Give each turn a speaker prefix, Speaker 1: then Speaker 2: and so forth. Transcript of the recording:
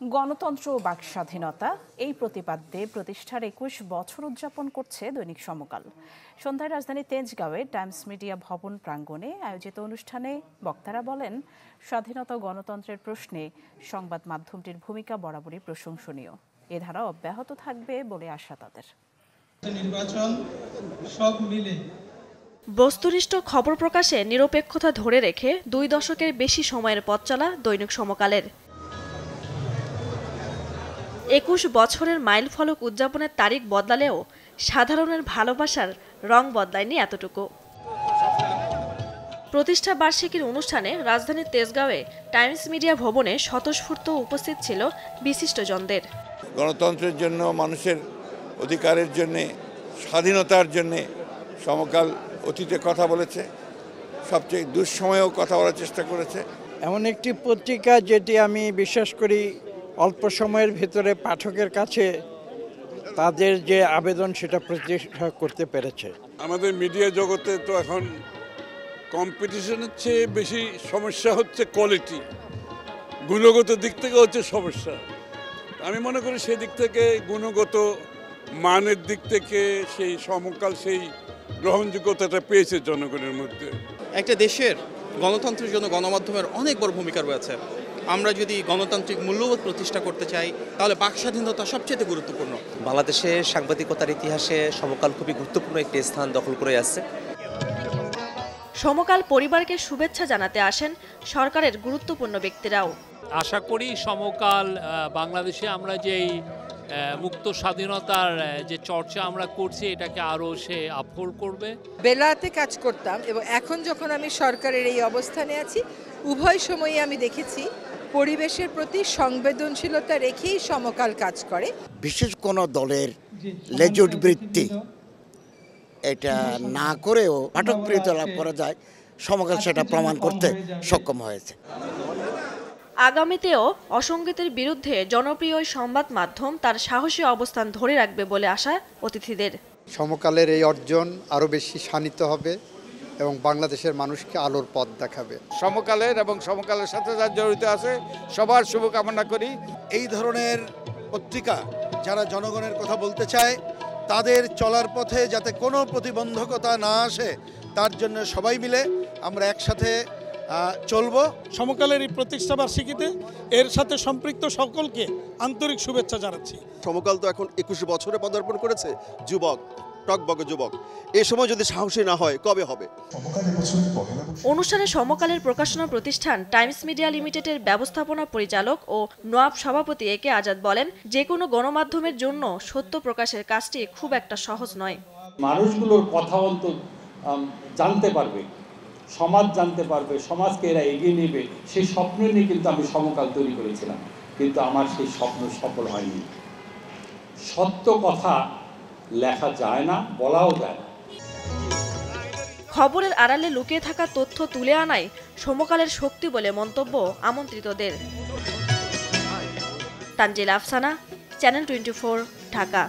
Speaker 1: গণতন্ত্র ও বাক স্বাধীনতা এই প্রতিপাদ্যে প্রতিষ্ঠার ২১ বছর উদযাপন করছে দৈনিক সমকাল। সন্ধ্যায় রাজধানী তেজগাঁওয়ে টাইমস মিডিয়া ভবন প্রাঙ্গণে আয়োজিত অনুষ্ঠানে বক্তারা বলেন, স্বাধীনতা ও গণতন্ত্রের প্রশ্নে সংবাদ মাধ্যমটির ভূমিকা বরাবরই প্রশংসনীয়। এ ধারা অব্যাহত থাকবে বলে আশা তাদের।
Speaker 2: নির্বাচন সব মিলে
Speaker 3: বস্তুনিষ্ঠ খবর প্রকাশে নিরপেক্ষতা ধরে রেখে ২ দশকের বেশি সময়ের পথ চলা দৈনিক সমকালের ২১ বছরের মাইল ফলক উদযাপনের তারিখ বদলালেও সাধারণের ভালোবাসার রং বদলায়নি এতটুকু। প্রতিষ্ঠা বার্ষিকীর অনুষ্ঠানে রাজধানীর তেজগাঁওয়ে টাইমস মিডিয়া ভবনে স্বতঃস্ফূর্ত উপস্থিত ছিল বিশিষ্টজনদের।
Speaker 4: গণতন্ত্রের জন্য, মানুষের অধিকারের জন্য, স্বাধীনতার জন্য সমকাল অতীতে কথা বলেছে, সবচেয়ে দুঃসময়েও কথা বলার চেষ্টা করেছে।
Speaker 5: এমন একটি পত্রিকা যেটি আমি বিশ্বাস করি অল্প সময়ের ভিতরে পাঠকের কাছে তাদের যে আবেদন সেটা প্রতিষ্ঠা করতে পেরেছে।
Speaker 6: আমাদের মিডিয়া জগতে তো এখন কম্পিটিশনের চেয়ে বেশি সমস্যা হচ্ছে কোয়ালিটি, গুণগত দিক থেকে হচ্ছে সমস্যা। আমি মনে করি সেই দিক থেকে গুণগত মানের দিক থেকে সেই সমকাল সেই গ্রহণযোগ্যতাটা পেয়েছে জনগণের মধ্যে।
Speaker 7: একটা দেশের গণতন্ত্রের জন্য গণমাধ্যমের অনেক বড় ভূমিকা রয়েছে। আমরা যদি গণতান্ত্রিক মূল্যবোধ প্রতিষ্ঠা করতে চাই তাহলে বাক স্বাধীনতা সবচেয়ে গুরুত্বপূর্ণ।
Speaker 8: বাংলাদেশের সাংবাদিকতার ইতিহাসে সমকাল খুবই গুরুত্বপূর্ণ একটি স্থান দখল করে আছে।
Speaker 3: সমকাল পরিবারকে শুভেচ্ছা জানাতে আসেন সরকারের গুরুত্বপূর্ণ ব্যক্তিরাও।
Speaker 9: আশা করি সমকাল বাংলাদেশে আমরা যেই মুক্ত স্বাধীনতার যে চর্চা আমরা করছি এটাকে আরও সে আফোল্ড করবে।
Speaker 10: বেলাতে কাজ করতাম এবং এখন যখন আমি সরকারের এই অবস্থানে আছি, উভয় সময়ে আমি দেখেছি পরিবেশের প্রতি সংবেদনশীলতা রেখেই সমকাল কাজ করে।
Speaker 11: বিশেষ কোনো দলের লেজুট বৃত্তি এটা না করেও পাঠকপ্রিয়তা লাভ করা যায়, সমকাল সেটা প্রমাণ করতে সক্ষম হয়েছে।
Speaker 3: আগামীতেও অসঙ্গতির বিরুদ্ধে জনপ্রিয় সংবাদ মাধ্যম তার সাহসী অবস্থান ধরে রাখবে বলে আশা অতিথিদের।
Speaker 12: সমকালের এই অর্জন আরও বেশি শানিত হবে এবং বাংলাদেশের মানুষকে আলোর পথ দেখাবে।
Speaker 4: সমকালের এবং সমকালের সাথে যারা জড়িত আছে সবার শুভকামনা করি।
Speaker 13: এই ধরনের পত্রিকা যারা জনগণের কথা বলতে চায় তাদের চলার পথে যাতে কোনো প্রতিবন্ধকতা না আসে তার জন্য সবাই মিলে আমরা একসাথে চলবো।
Speaker 2: সমকালের এই প্রতিষ্ঠা বার্ষিকীতে এর সাথে সম্পৃক্ত সকলকে আন্তরিক শুভেচ্ছা জানাচ্ছি।
Speaker 14: সমকাল তো এখন ২১ বছরে পদার্পণ করেছে। যুবক, টকবক যুবক, এ সময় যদি সাহসী না হয় কবে হবে?
Speaker 3: অনুষ্ঠানে সমকালের প্রকাশনা প্রতিষ্ঠান টাইমস মিডিয়া লিমিটেডের ব্যবস্থাপনা পরিচালক ও নোয়াব সভাপতি এ কে আজাদ বলেন, যে কোনো গণমাধ্যমের জন্য সত্য প্রকাশের কাজটি খুব একটা সহজ নয়।
Speaker 15: মানুষগুলোর কথা অন্তত জানতে পারবে, সমাজ জানতে পারবে, সমাজকে এরা এগিয়ে নেবে, সেই স্বপ্ন নিয়ে কিন্তু আমি সমকাল তৈরি করেছিলাম, কিন্তু আমার সেই স্বপ্ন সফল হয়নি। সত্য কথা লেখা যায় না, বলাও যায় না।
Speaker 3: খবরের আড়ালে লুকিয়ে থাকা তথ্য তুলে আনাই সমকালের শক্তি বলে মন্তব্য আমন্ত্রিতদের। তানজিল আফসানা, চ্যানেল 24, ঢাকা।